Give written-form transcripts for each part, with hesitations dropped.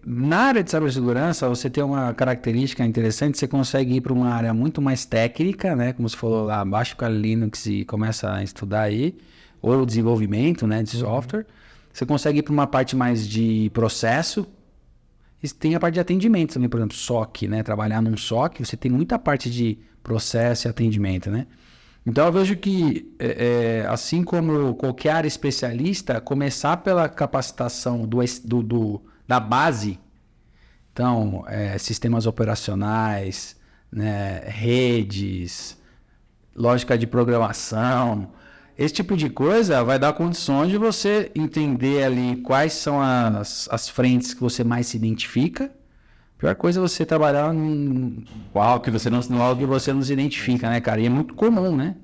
na área de cibersegurança, você tem uma característica interessante, você consegue ir para uma área muito mais técnica, né? Como você falou lá, baixa o Kali Linux e começa a estudar aí, ou o desenvolvimento, né, de software. Você consegue ir para uma parte mais de processo, e tem a parte de atendimento também, por exemplo, SOC, né? Trabalhar num SOC, você tem muita parte de processo e atendimento, né? Então eu vejo que, assim como qualquer área especialista, começar pela capacitação da base, então, sistemas operacionais, né, redes, lógica de programação, esse tipo de coisa vai dar condições de você entender ali quais são as frentes que você mais se identifica. A pior coisa é você trabalhar em algo que você não se identifica, né, cara? E é muito comum, né?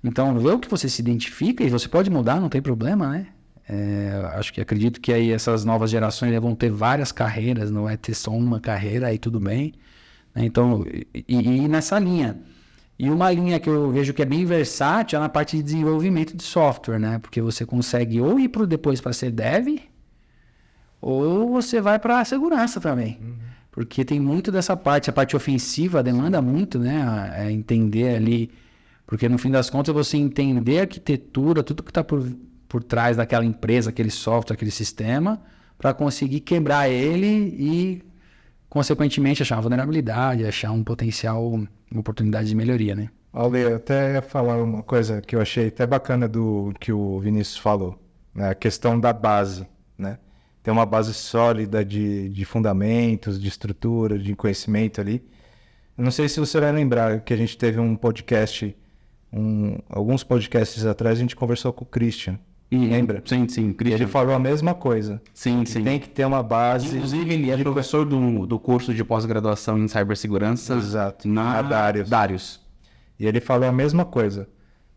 Então, vê o que você se identifica e você pode mudar, não tem problema, né? Acredito que aí essas novas gerações vão ter várias carreiras, não vai ter só uma carreira, aí tudo bem. Né? Então, e nessa linha. E uma linha que eu vejo que é bem versátil é na parte de desenvolvimento de software, né? Porque você consegue ou ir depois para ser dev, ou você vai para a segurança também. Porque tem muito dessa parte, a parte ofensiva demanda muito, né? Entender ali, porque no fim das contas você entender a arquitetura, tudo que está por trás daquela empresa, aquele software, aquele sistema, para conseguir quebrar ele e, consequentemente, achar uma vulnerabilidade, achar um potencial, uma oportunidade de melhoria, né? Ale, eu até ia falar uma coisa que eu achei até bacana do que o Vinícius falou, né? A questão da base, né? Tem uma base sólida de fundamentos, de estrutura, de conhecimento ali. Eu não sei se você vai lembrar que a gente teve um podcast, alguns podcasts atrás, a gente conversou com o Christian. Lembra? Sim, Christian. Ele falou a mesma coisa. Sim. Tem que ter uma base. Inclusive, ele é professor do curso de pós-graduação em cibersegurança. Exato. Na Darius. E ele falou a mesma coisa.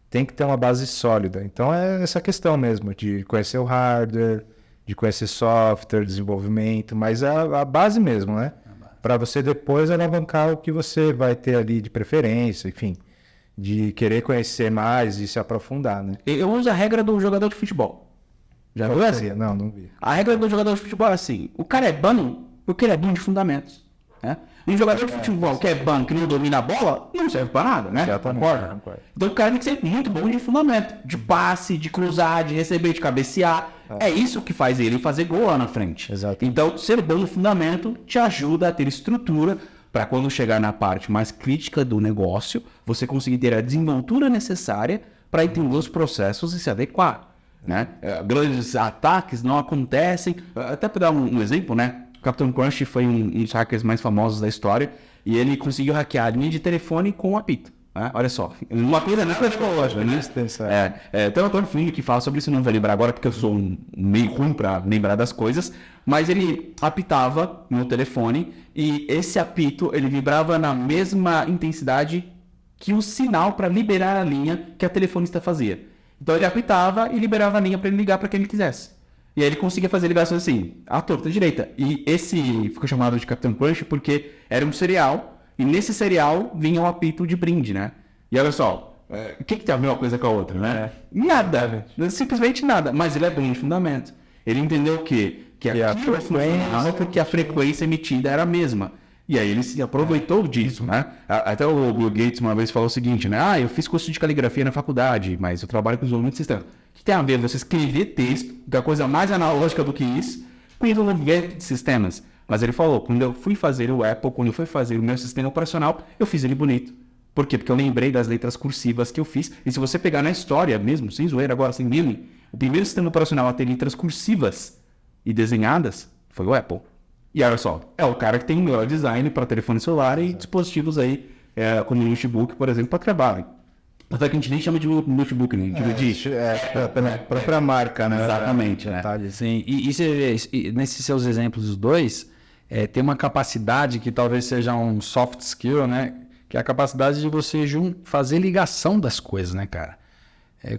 Tem que ter uma base sólida. Então é essa questão mesmo, de conhecer o hardware, de conhecer software, desenvolvimento, mas a base mesmo, né? Para você depois alavancar o que você vai ter ali de preferência, enfim, de querer conhecer mais e se aprofundar, né? Eu uso a regra do jogador de futebol. Já viu essa? Não vi. A regra do jogador de futebol é assim: o cara é bom porque ele é bom de fundamentos. Né? Um jogador de futebol que é bom, que não domina a bola, não serve para nada, né? Concordo. Então o cara tem que ser muito bom de fundamento, de passe, de cruzar, de receber, de cabecear. É isso que faz ele fazer gol lá na frente. Exato. Então, ser bom no fundamento te ajuda a ter estrutura para quando chegar na parte mais crítica do negócio, você conseguir ter a desenvoltura necessária para entender os processos e se adequar. Né? Grandes ataques não acontecem. Até para dar um exemplo, né? O Captain Crunch foi um dos hackers mais famosos da história e ele conseguiu hackear a linha de telefone com um apito. Olha só, uma coisa nada tecnológica, né? Tem um autor filho que fala sobre isso, não vou lembrar agora porque eu sou meio ruim para lembrar das coisas, mas ele apitava no telefone e esse apito ele vibrava na mesma intensidade que o sinal para liberar a linha que a telefonista fazia. Então ele apitava e liberava a linha para ele ligar para quem ele quisesse. E aí ele conseguia fazer ligações assim, à torta direita. E esse ficou chamado de Captain Crunch porque era um serial. E nesse serial vinha um apito de brinde, né? E olha só, o que tem a ver uma coisa com a outra, né? Nada, simplesmente nada. Mas ele é bem de fundamento. Ele entendeu que a frequência emitida era a mesma. E aí ele se aproveitou disso, né? Até o Bill Gates uma vez falou o seguinte, né? Eu fiz curso de caligrafia na faculdade, mas eu trabalho com desenvolvimento de sistema. O que tem a ver você escrever texto, que é a coisa mais analógica do que isso, com desenvolvimento de sistemas? Mas ele falou, quando eu fui fazer o Apple, quando eu fui fazer o meu sistema operacional, eu fiz ele bonito. Por quê? Porque eu lembrei das letras cursivas que eu fiz. E se você pegar na história mesmo, sem zoeira agora, sem meme, o primeiro sistema operacional a ter letras cursivas e desenhadas foi o Apple. E olha só, é o cara que tem o melhor design para telefone celular e dispositivos aí, como notebook, por exemplo, para trabalho. Até que a gente nem chama de notebook, né? Pela própria marca, né? Exatamente, né? Sim. E nesses seus exemplos, os dois, tem uma capacidade que talvez seja um soft skill, né? Que é a capacidade de você fazer ligação das coisas, né, cara?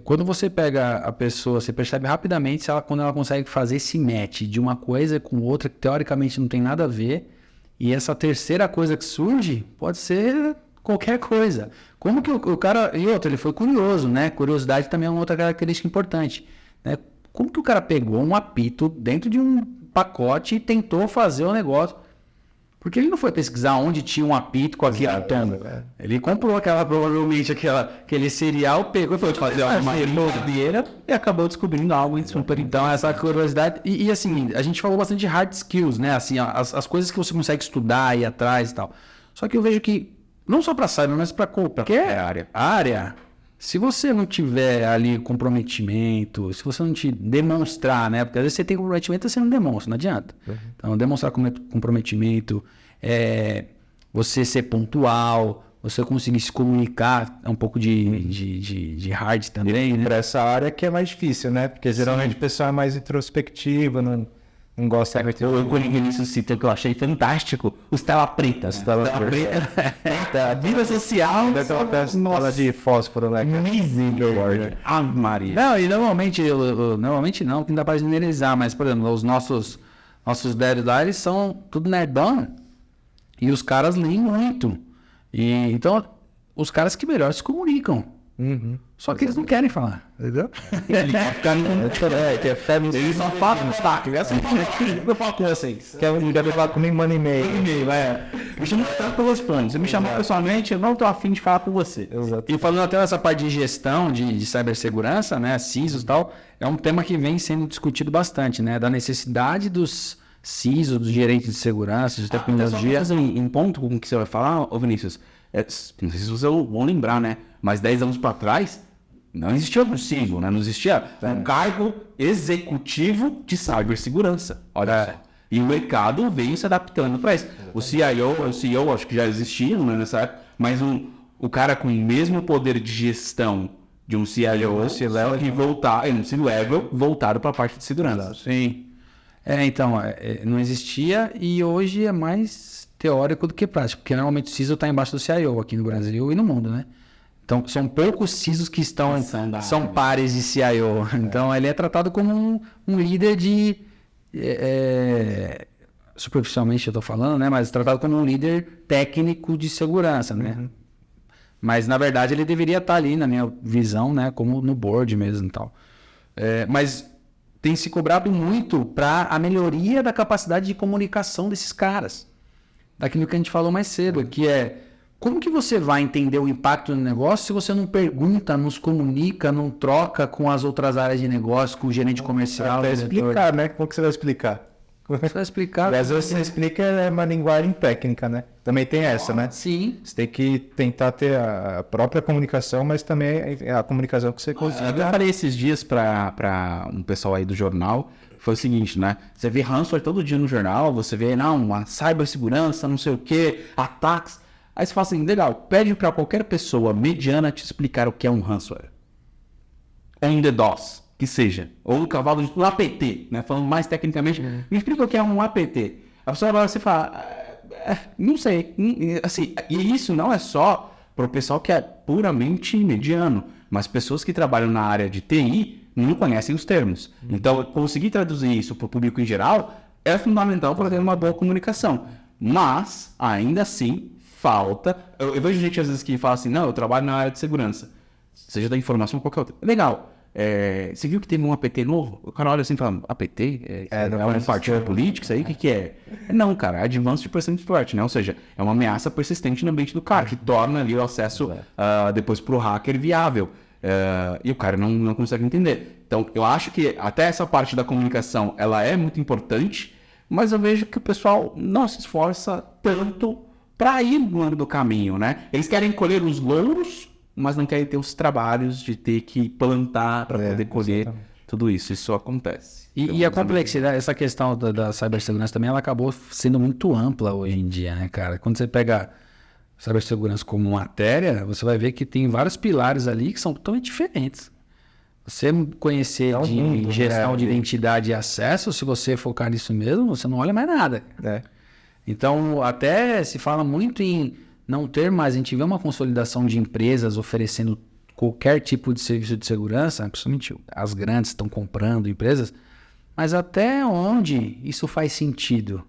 Quando você pega a pessoa, você percebe rapidamente quando ela consegue fazer esse match de uma coisa com outra que teoricamente não tem nada a ver, e essa terceira coisa que surge pode ser qualquer coisa. Como que o cara... E outro, ele foi curioso, né? Curiosidade também é uma outra característica importante, né? Como que o cara pegou um apito dentro de um pacote e tentou fazer o negócio. Porque ele não foi pesquisar onde tinha um apito com aquele tom. Ele comprou provavelmente aquele cereal, pegou e foi fazer uma madeira e acabou descobrindo algo super. Então, essa curiosidade. E assim, a gente falou bastante de hard skills, né? Assim, as coisas que você consegue estudar, ir atrás e tal. Só que eu vejo que, não só para cyber, mas para qualquer área, se você não tiver ali comprometimento, se você não te demonstrar, né? Porque às vezes você tem comprometimento e você não demonstra, não adianta. Então, demonstrar comprometimento, você ser pontual, você conseguir se comunicar, é um pouco de hard também, né? Para essa área que é mais difícil, né? Porque geralmente o pessoal é mais introspectivo, não gosta muito. Quando o Vinícius cita que eu achei fantástico, os tela pretas. Tela preta. Vida social. Daquela tela de fósforo, né? Misericórdia. Ave Maria. Não, e normalmente não, que não dá pra generalizar, mas, por exemplo, os nossos devs lá, eles são tudo nerdão, e os caras leem muito. E, então, os caras que melhor se comunicam. Só que eles não querem falar, entendeu? Eles só falam destaque. Eu falo com vocês. Quer falar comigo, manda e-mail. Me chama pelos planos. Você me chamou pessoalmente, eu não tô afim de falar com você. Exato. E falando até dessa parte de gestão, de cibersegurança, né, CISOs e tal, é um tema que vem sendo discutido bastante, né, da necessidade dos CISOs, dos gerentes de segurança, de tecnologia. Em ponto com o que você vai falar, ô Vinícius, não sei se vocês vão lembrar, né, mas 10 anos para trás, não existia o CISO, né, não existia um cargo executivo de cibersegurança. Olha só. E o mercado veio se adaptando para isso. O CIO, o CEO, acho que já existia, né, nessa época, mas o cara com o mesmo poder de gestão de um CIO, C-level, voltado para a parte de segurança. Sim. Então, não existia e hoje é mais teórico do que prático, porque normalmente o CISO está embaixo do CIO aqui no Brasil e no mundo, né? Então, são poucos CISOs que são pares de CIO. Então, ele é tratado como um líder de... superficialmente eu estou falando, né? Mas tratado como um líder técnico de segurança, né? Mas, na verdade, ele deveria estar ali, na minha visão, né? Como no board mesmo e tal. Mas tem se cobrado muito para a melhoria da capacidade de comunicação desses caras. Daquilo que a gente falou mais cedo, que é... Como que você vai entender o impacto no negócio se você não pergunta, não se comunica, não troca com as outras áreas de negócio, com o gerente comercial? Vai explicar, né? Como que você vai explicar? Você vai explicar. Às vezes você explica uma linguagem técnica, né? Também tem essa, né? Sim. Você tem que tentar ter a própria comunicação, mas também a comunicação que você consiga. Eu falei esses dias para um pessoal aí do jornal, foi o seguinte, né? Você vê ransomware todo dia no jornal, você vê, uma cibersegurança, não sei o quê, ataques. Aí você fala assim, legal, pede para qualquer pessoa mediana te explicar o que é um ransomware. Ou um DDoS, que seja. Ou um cavalo de um APT, né? Falando mais tecnicamente, me explica o que é um APT. A pessoa vai você fala, não sei. Assim, e isso não é só para o pessoal que é puramente mediano, mas pessoas que trabalham na área de TI não conhecem os termos. Então, conseguir traduzir isso para o público em geral é fundamental para ter uma boa comunicação. Mas, ainda assim, falta... Eu vejo gente às vezes que fala assim, não, eu trabalho na área de segurança. Seja da informação ou qualquer outra. Legal. Você viu que teve um APT novo? O cara olha assim e fala, APT? É um partido político? Isso aí? O que é? Não, cara, Advanced Persistent Threat, né? Ou seja, é uma ameaça persistente no ambiente do cara, que torna ali o acesso depois para o hacker viável. E o cara não consegue entender. Então, eu acho que até essa parte da comunicação, ela é muito importante, mas eu vejo que o pessoal não se esforça tanto para ir no ano do caminho, né? Eles querem colher os louros, mas não querem ter os trabalhos de ter que plantar para poder colher tudo isso. Isso acontece. E a complexidade, essa questão da cibersegurança também, ela acabou sendo muito ampla hoje em dia, né, cara? Quando você pega cibersegurança como matéria, você vai ver que tem vários pilares ali que são totalmente diferentes. Você conhecer de gestão de identidade e acesso, se você focar nisso mesmo, você não olha mais nada. Então, até se fala muito em não ter mais, a gente vê uma consolidação de empresas oferecendo qualquer tipo de serviço de segurança, principalmente as grandes estão comprando empresas, mas até onde isso faz sentido?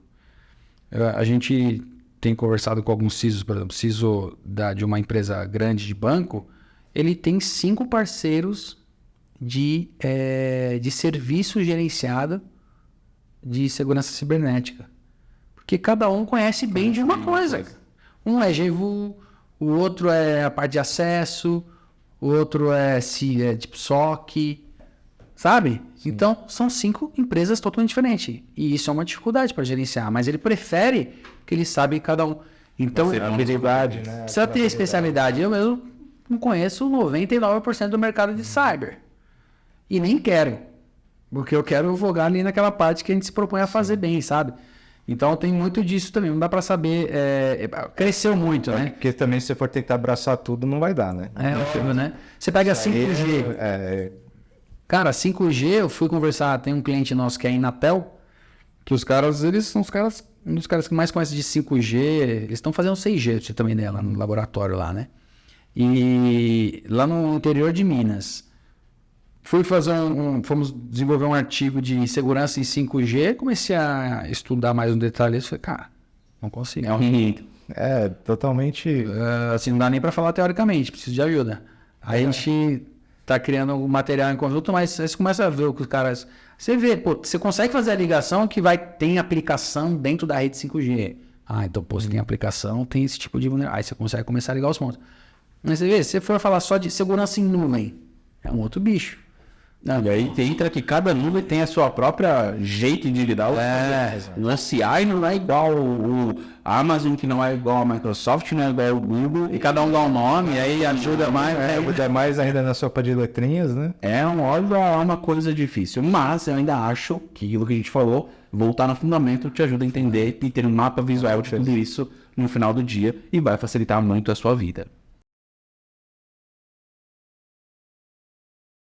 A gente tem conversado com alguns CISOs, por exemplo, CISO de uma empresa grande de banco, ele tem 5 parceiros de serviço gerenciado de segurança cibernética. Porque cada um conhece bem de uma coisa. Um é GVU, o outro é a parte de acesso, o outro é tipo SOC, sabe? Sim. Então, são 5 empresas totalmente diferentes. E isso é uma dificuldade para gerenciar. Mas ele prefere que ele sabe cada um. Então, habilidade, né? Precisa ter especialidade. Eu mesmo não conheço 99% do mercado de cyber. E nem quero. Porque eu quero vogar ali naquela parte que a gente se propõe a fazer bem, sabe? Então tem muito disso também. Não dá para saber. Cresceu muito, né? Porque também se você for tentar abraçar tudo, não vai dar, né? Óbvio, né? Você pega 5G. Cara, 5G, eu fui conversar. Tem um cliente nosso que é a Inatel. Que os caras, eles são um dos caras que mais conhecem de 5G. Eles estão fazendo 6G, você também, né? Lá no laboratório lá, né? E lá no interior de Minas. Fui fazer fomos desenvolver um artigo de segurança em 5G, comecei a estudar mais no detalhe isso, falei, cara, não consigo. Totalmente... assim, não dá nem para falar teoricamente, preciso de ajuda. Aí a gente tá criando um material em conjunto, mas aí você começa a ver o que os caras... Você vê, pô, você consegue fazer a ligação que tem aplicação dentro da rede 5G. Ah, então, pô, se tem aplicação, tem esse tipo de vulnerabilidade. Aí você consegue começar a ligar os pontos. Mas você vê, se você for falar só de segurança em nuvem, é um outro bicho. Não, e aí entra que cada nuvem tem a sua própria jeito de lidar. O CI não é igual o Amazon, que não é igual a Microsoft, não é igual o Google, e cada um dá um nome, e aí ajuda mais. Ajuda mais ainda na sopa de letrinhas, né? É uma coisa difícil, mas eu ainda acho que aquilo que a gente falou, voltar no fundamento te ajuda a entender e ter um mapa visual de tudo isso no final do dia e vai facilitar muito a sua vida.